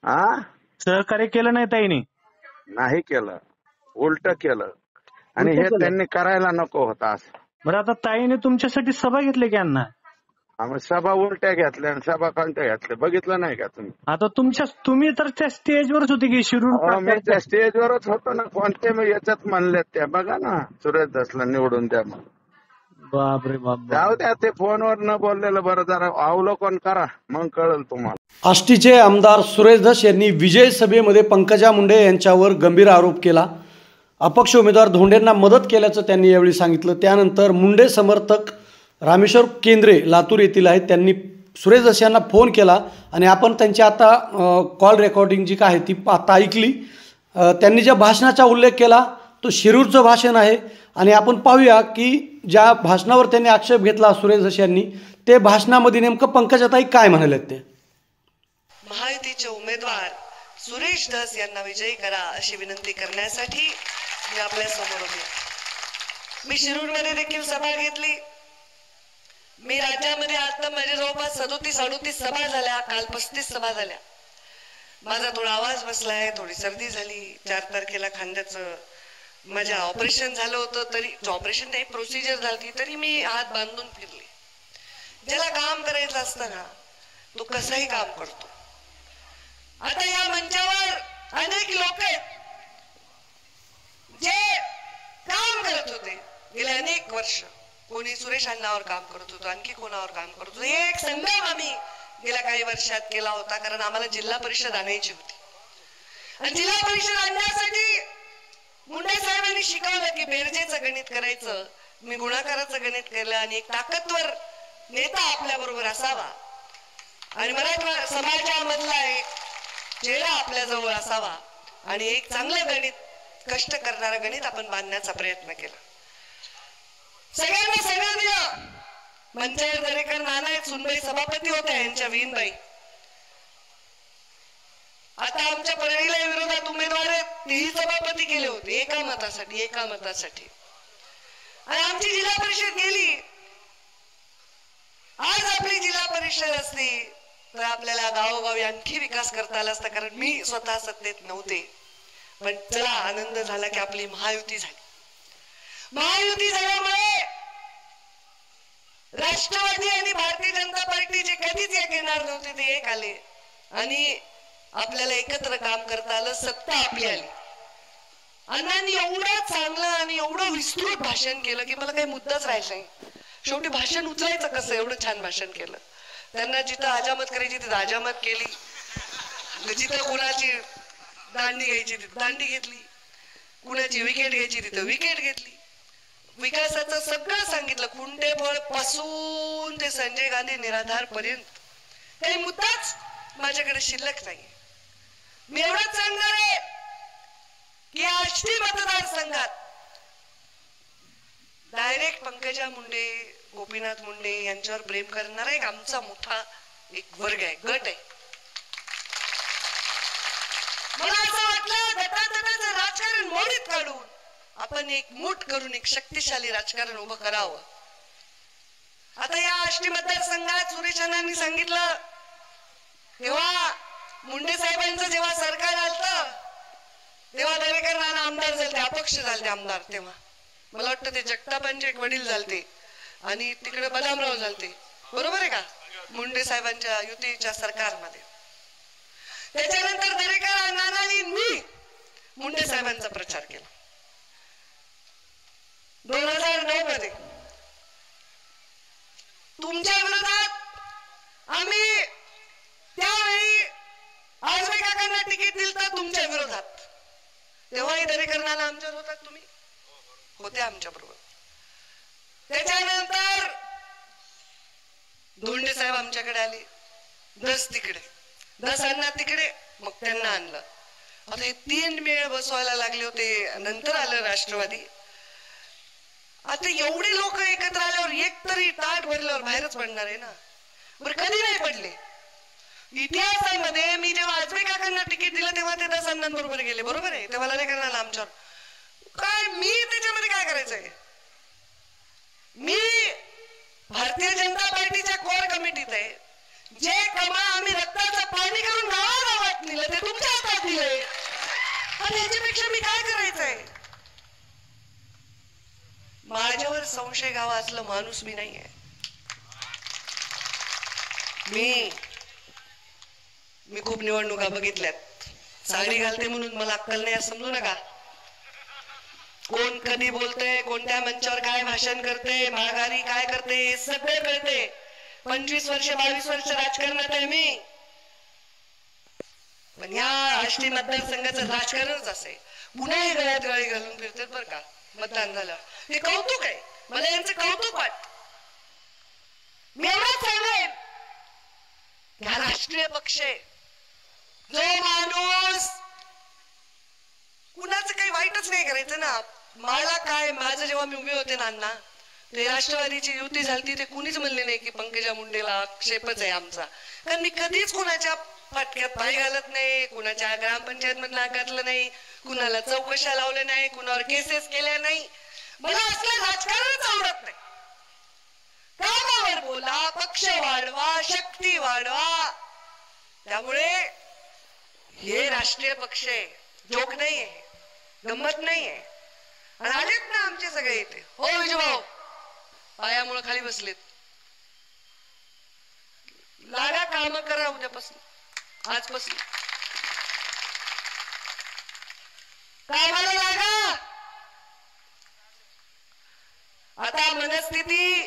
हा सहकार्य केलं नाही ताईने. नाही केलं, उलट केलं. आणि उलटं हे केलं. त्यांनी करायला नको होता असं. बरं आता ताईने तुमच्यासाठी सभा घेतली की अण्णा? आम्ही सभा उलट्या घेतल्या आणि सभा कोणत्या घेतल्या बघितलं नाही का तुम्ही? आता तुम्ही तर त्या स्टेजवरच होते की शिरूर अहो, मी त्या स्टेजवरच होतो ना. कोणते मी याच्यात म्हणले त्या बघा ना, सुरेश धसला निवडून द्या म्हणून. बापरे बाप. जाऊ द्या, ते फोनवर न बोललेलं बरं. जरा अवलोकन करा, मग कळेल तुम्हाला. आष्टीचे आमदार सुरेश धस यांनी विजय सभेमध्ये पंकजा मुंडे यांच्यावर गंभीर आरोप केला. अपक्ष उमेदवार धोंडेंना मदत केल्याचं त्यांनी यावेळी सांगितलं. त्यानंतर मुंडे समर्थक रामेश्वर केंद्रे लातूर येथील आहेत, त्यांनी सुरेश धस यांना फोन केला आणि आपण त्यांची आता कॉल रेकॉर्डिंग जी काय आहे ती आता ऐकली. त्यांनी ज्या भाषणाचा उल्लेख केला तो शिरूरचं भाषण आहे आणि आपण पाहूया की ज्या भाषणावर त्यांनी आक्षेप घेतला सुरेश धस यांनी, ते भाषणामध्ये नेमकं पंकजाताई काय म्हणाले ते. महायुतीचे उमेदवार सुरेश धस यांना विजयी करा अशी विनंती करण्यासाठी मी आपल्या समोर उभी. मी शिरूरमध्ये देखील सभा घेतली. मी राज्यामध्ये आता माझ्या जवळपास 37-38 सभा झाल्या, काल 35 सभा झाल्या. माझा थोडा आवाज बसलाय, थोडी सर्दी झाली. 4 तारखेला खांद्याचं माझ्या ऑपरेशन झालं होतं, तरी ऑपरेशन नाही प्रोसिजर झाली तरी मी हात बांधून फिरले. ज्याला काम करायचं असतं ना तो कसंही काम करतो. आता या मंचावर अनेक लोक जे काम करत होते गेले अनेक वर्ष. कोणी सुरेश अण्णावर काम करत होतो, आणखी कोणावर काम करत होतो. हे एक संग्राम आम्ही गेल्या काही वर्षात केला होता, कारण आम्हाला जिल्हा परिषद आणायची होती. आणि जिल्हा परिषद आणण्यासाठी मुंडे साहेबांनी शिकवलं की बेरजेचं गणित करायचं. मी गुणाकाराचं गणित केलं आणि एक ताकदवर नेता आपल्या बरोबर असावा आणि मराठा समाजामधला एक चेहरा आपल्या जवळ असावा आणि एक चांगलं गणित, कष्ट करणारं गणित आपण बांधण्याचा प्रयत्न केला. सगळ्यांना सगळं दिलं. मंचावर दरेकर नाना सुनबाई सभापती होत्या, यांच्या विहीनबाई. आता आमच्या परळीला विरोधात उमेदवार आहेत, तेही सभापती केले होते एका मतासाठी. आणि आमची जिल्हा परिषद गेली. आज आपली जिल्हा परिषद असती तर आपल्याला गावोगावी आणखी विकास करता आला असता, कारण मी स्वतः सत्तेत नव्हते. पण चला, आनंद झाला की आपली महायुती झाली. महायुती झाल्यामुळे राष्ट्रवादी आणि भारतीय जनता पार्टी जे कधीच एक येणार नव्हते ते एक आले आणि आपल्याला एकत्र काम करता आलं. सत्ता आपली आली. अण्णांनी एवढं चांगलं आणि एवढं विस्तृत भाषण केलं की मला काही मुद्दाच राहायचा नाही. शेवटी भाषण उचलायचं कसं, एवढं छान भाषण केलं. त्यांना जिथं हजामत करायची तिथं हजामत केली, जिथं कुणाची दांडी घ्यायची तिथं दांडी घेतली, कुणाची विकेट घ्यायची तिथं विकेट घेतली. विकासाचं सगळं सांगितलं, कुंडेफळ पासून ते संजय गांधी निराधार पर्यंत. काही मुद्दाच माझ्याकडे शिल्लक नाही. मी एवढंच सांगणार आहे की आष्टी मतदारसंघात डायरेक्ट पंकजा मुंडे, गोपीनाथ मुंडे यांच्यावर प्रेम करणारा एक आमचा मोठा एक वर्ग आहे, गट आहे. मला असं वाटलं गटातटाचं राजकारण मोडीत काढून आपण एक मूठ करून एक शक्तिशाली राजकारण उभं करावं. आता या आष्टी मतदारसंघात सुरेश अण्णांनी सांगितलं, तेव्हा मुंडे साहेबांचं जेव्हा सरकार आलं तेव्हा दरेकर नाना आमदार झाले, अपक्ष झाले आमदार. तेव्हा मला वाटतं ते जगतापांचे एक वडील झालते आणि तिकडे बदामराव झालते, बरोबर आहे का, मुंडे साहेबांच्या युतीच्या सरकारमध्ये. त्याच्यानंतर दरेकर नानांनी मी मुंडे साहेबांचा प्रचार केला. 2009 मध्ये तुमच्या विरोधात आम्ही त्यावेळी आजवे काकांना तिकीट दिलं तर तुमच्या विरोधात. तेव्हाही दरेकर नाना आमच्यावर होतात, तुम्ही होते आमच्या बरोबर. त्याच्यानंतर धोंडे साहेब आमच्याकडे आले, दस तिकडे, दस अण्णा तिकडे, मग त्यांना आणलं. आता हे 3 मेळ बसवायला लागले होते. नंतर आलं राष्ट्रवादी. आता एवढे लोक एकत्र आल्यावर एक तरी ताट भरल्यावर बाहेरच पडणार आहे ना. बरं, कधी नाही पडले इतिहासामध्ये. मी जेव्हा आजबे काकांना तिकीट दिलं तेव्हा ते 10 अण्णांबरोबर गेले, बरोबर आहे. तेव्हा नाही करणार आमच्यावर काय, मी त्याच्यामध्ये काय करायचंय. मी भारतीय जनता पार्टीच्या कोर कमिटीत आहे. जे कमा आम्ही रक्ताचं पाणी करून गावागावात हातात दिलं ते तुमच्या हातात दिलंय. आणि याच्यापेक्षा मी काय करायचंय? माझ्यावर संशय घ्यावा असलं माणूस मी नाहीये. मी खूप निवडणुका बघितल्यात. साडी घालते म्हणून मला अक्कल नाही असं समजू नका. कोण कधी बोलतंय, कोणत्या मंचावर काय भाषण करते, माघारी काय करते, हे सगळं कळते. 25 वर्ष 22 वर्ष राजकारणात आहे मी. पण या आष्टी मतदारसंघाचं राजकारणच असे. पुन्हा हे गळ्यात गळी घालून फिरतात बरं का मतदान झालं. हे कौतुक आहे, मला यांचं कौतुक वाटत. मी एवढंच सांगेन, हा राष्ट्रीय पक्ष आहे. जो माणूस कुणाचं काही वाईटच नाही करायचं ना. मला काय, माझं जेव्हा मी उभे होते ना, ते राष्ट्रवादीची युती झाली ते कुणीच म्हणले नाही की पंकजा मुंडेला आक्षेपच आहे आमचा. कारण मी कधीच कुणाच्या फाटक्यात पाय घालत नाही, कुणाच्या ग्रामपंचायत मधून नाकारलं नाही, कुणाला चौकशा लावल्या नाही, कुणावर केसेस केल्या नाही. मला असलं राजकारणच आवडत नाही. कामावर बोला, पक्ष वाढवा, शक्ती वाढवा. त्यामुळे हे राष्ट्रीय पक्ष आहे, जोक नाहीये, गंमत नाहीये. आणि आलेत ना आमचे सगळे इथे. हो विजूभाऊ, पायामुळे खाली बसलेत. लागा काम करा उद्यापासून, आजपासून कामाला लागा. आता मनस्थिती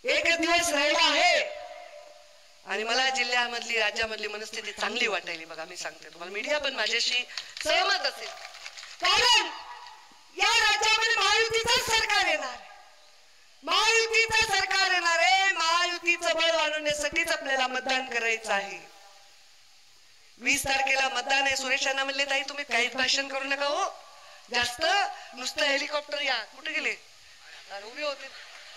एकच दिवस राहिला आहे आणि मला जिल्ह्यामधली राज्यामधली मनस्थिती चांगली वाटायली. बघा मी सांगते तुम्हाला, मीडिया पण माझ्याशी सहमत असेल. कारण या राज्यामध्ये महायुतीचं सरकार येणार, महायुतीचं सरकार येणार आहे. महायुतीचं बळ वाढवण्यासाठीच आपल्याला मतदान करायचं आहे. 20 तारखेला मतदान आहे. सुरेशांना म्हणले ताई तुम्ही काहीच भाषण करू नका हो जास्त, नुसतं हेलिकॉप्टर या. कुठे गेले? उभे होते.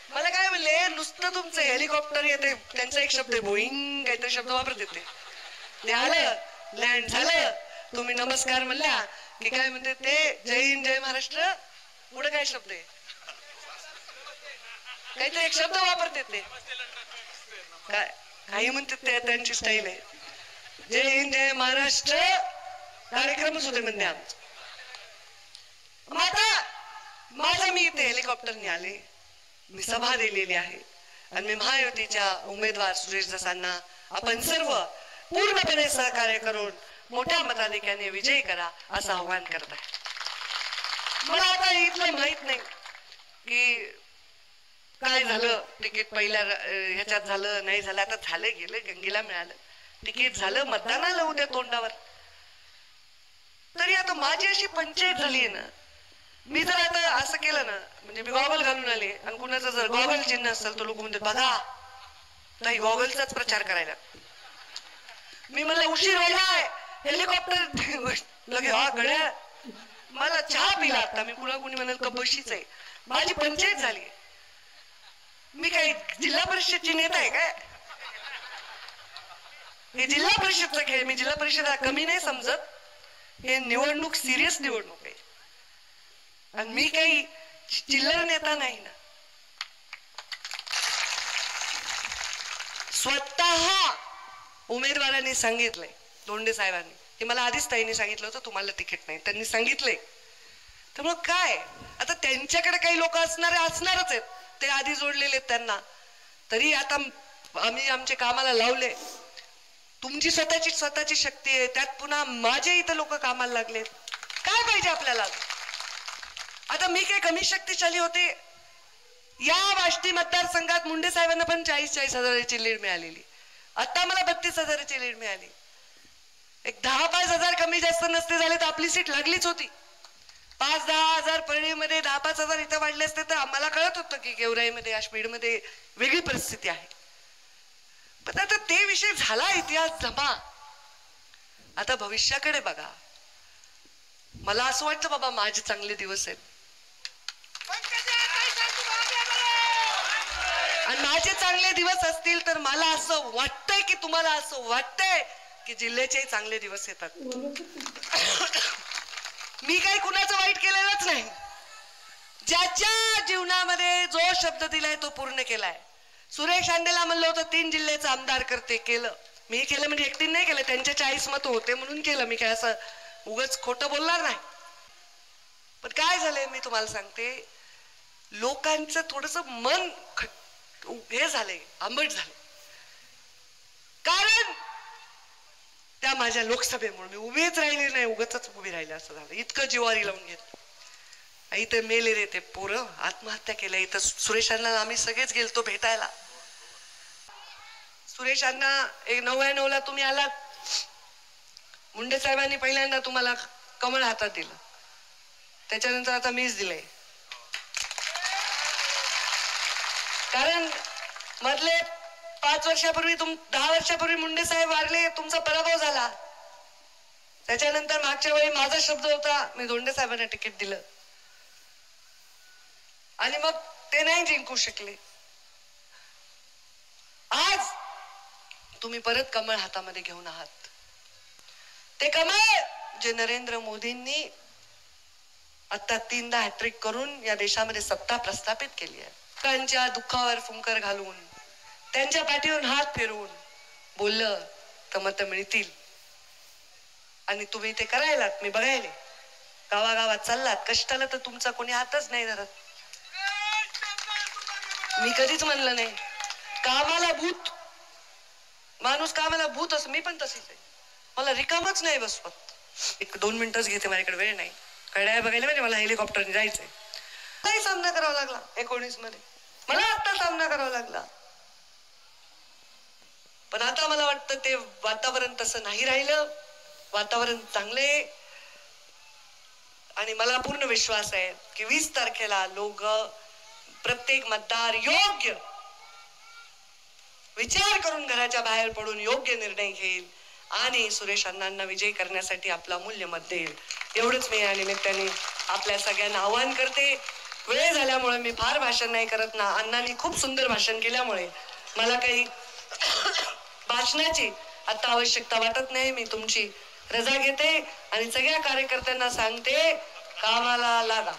मला काय म्हणले, नुसतं तुमचं हेलिकॉप्टर येते, त्यांचा एक शब्द बोईंग काहीतरी शब्द वापरत येते. ते आलं, लँड झालं, तुम्ही नमस्कार म्हणल्या की काय म्हणते ते, जय हिंद जय महाराष्ट्र. पुढे काय शब्द आहे, काहीतरी एक शब्द वापरते ते, काय काही म्हणतात ते, त्यांची स्टाईल आहे. जय हिंद जय महाराष्ट्र कार्यक्रमच होते म्हणते आमचं. माझा मी इथे हेलिकॉप्टरने आले, मी सभा दिलेली आहे आणि मी महायुतीच्या उमेदवार सुरेश धसांना आपण सर्व पूर्णपणे सहकार्य करून मोठ्या मताधिक्याने विजयी करा असं आव्हान करत आहे. मला आता इथलं माहित नाही की काय झालं, तिकीट पहिल्या ह्याच्यात झालं नाही झालं. आता झालं, गेलं, गंगेला मिळालं तिकीट, झालं, मतदान आलं उद्या तोंडावर. तरी आता माझी अशी पंचायत झाली आहे ना, मी जर आता असं केलं ना, म्हणजे मी गॉगल घालून आले आणि कुणाचं जर गॉगल चिन्ह असेल तर लोक म्हणतात बघा नाही गॉगलचाच प्रचार करायला. मी म्हणलं उशीर व्हायलाय, हेलिकॉप्टर लगे हा गड्या. मला चहा पिला आता, मी कुणा कुणी म्हणाल का बशीच आहे. माझी पंचायत झाली. मी काही जिल्हा परिषदची नेता आहे काय? हे जिल्हा परिषदचा खेळ. मी जिल्हा परिषद कमी नाही समजत. हे निवडणूक सिरियस निवडणूक आहे आणि मी काही चिल्लर नेता नाही ना. स्वतः उमेदवारांनी सांगितलंय, धोंडे साहेबांनी, की मला आधीच ताईंनी सांगितलं होतं तुम्हाला तिकीट नाही, त्यांनी सांगितलंय. त्यामुळं काय आता त्यांच्याकडे काही लोक असणारच आहेत, ते आधी जोडलेले आहेत त्यांना. तरी आता आम्ही आमचे कामाला लावले. तुमची स्वतःची शक्ती आहे, त्यात पुन्हा माझे इथं लोक कामाला लागले. काय पाहिजे आपल्याला? आता मी काही कमी शक्तिशाली होते? या वाष्टी मतदारसंघात मुंडे साहेबांना पण 40-40 हजाराची लीड मिळालेली. आता मला 32 हजाराची लीड मिळाली. एक 10-5 हजार कमी जास्त नसते झाले तर आपली सीट लागलीच होती. 5-10 हजार परळीमध्ये 10-5 हजार इथं वाढले असते तर आम्हाला कळत होतं की गेवराईमध्ये आष्टीमध्ये वेगळी परिस्थिती आहे. पण आता ते विषय झाला, इतिहास जमा. आता भविष्याकडे बघा. मला असं वाटतं बाबा माझे चांगले दिवस आहेत आणि माझे चांगले दिवस असतील तर मला असं वाटतंय की तुम्हाला असं वाटतंय की जिल्ह्याचे चांगले दिवस येतात. मी काही कुणाचं वाईट केलेलंच नाही. ज्याच्या जीवनामध्ये जो शब्द दिलाय तो पूर्ण केलाय. सुरेश आंडेला म्हणलं होतं 3 जिल्ह्याचं आमदार करते, केलं. मी केलं म्हणजे एकटीने नाही केलं, त्यांचे 40 मत होते म्हणून केलं. मी काय असं उगाच खोटं बोलणार नाही. पण काय झालंय मी तुम्हाला सांगते, लोकांचं थोडस मन हे झालंय, आंबट झालंय. कारण त्या माझ्या लोकसभेमुळे मी उभीच राहिली नाही, उगाच उभी राहिले असं झालं. इतकं जिवारी लावून घेतलं. इथं मेले रे ते पोरं, आत्महत्या केल्या. इथं सुरेशांना आम्ही सगळेच गेलतो भेटायला. सुरेशांना 99ला तुम्ही आलात, मुंडे साहेबांनी पहिल्यांदा तुम्हाला कमळ हातात दिलं, त्याच्यानंतर आता मीच दिलंय. कारण मधले 5 वर्षापूर्वी 10 वर्षापूर्वी मुंडे साहेब वारले, तुमचा पराभव झाला. त्याच्यानंतर मागच्या वेळी माझा शब्द होता, मी धोंडे साहेबांना तिकीट दिलं आणि मग ते नाही जिंकू शकले. आज तुम्ही परत कमळ हातामध्ये घेऊन आहात. ते कमळ जे नरेंद्र मोदींनी आता 3दा हॅट्रिक करून या देशामध्ये सत्ता प्रस्थापित केली आहे. त्यांच्या दुःखावर फुंकर घालून, त्यांच्या पाठीवरून हात फिरवून बोललं तर मत मिळतील. आणि तुम्ही ते करायलात, मी बघायले. गावागावात चाललात, कष्टाला तर तुमचा कोणी हातच नाही धरत. मी कधीच म्हणलं नाही कामाला भूत, माणूस कामाला भूत असं, मी पण तशीच आहे. मला रिकामच नाही बसवत. 1-2 मिनिटच घेते, माझ्याकडे वेळ नाही. कड्या बघायला म्हणजे मला हेलिकॉप्टरने जायचंय. काही सामना करावा लागला 19 मध्ये, मला आता सामना करावा लागला. पण आता मला वाटतं ते वातावरण तसं नाही राहिलं. वातावरण चांगले. आणि मला पूर्ण विश्वास आहे की 20 तारखेला लोक, प्रत्येक मतदार योग्य विचार करून घराच्या बाहेर पडून योग्य निर्णय घेईल आणि सुरेश अण्णांना विजयी करण्यासाठी आपला मूल्य मत देईल. एवढंच मी या निमित्ताने आपल्या सगळ्यांना आवाहन करते. वेळ झाल्यामुळे मी फार भाषण नाही करत ना. अण्णांनी खूप सुंदर भाषण केल्यामुळे मला काही भाषणाची आता आवश्यकता वाटत नाही. मी तुमची रजा घेते आणि सगळ्या कार्यकर्त्यांना सांगते, कामाला लागा.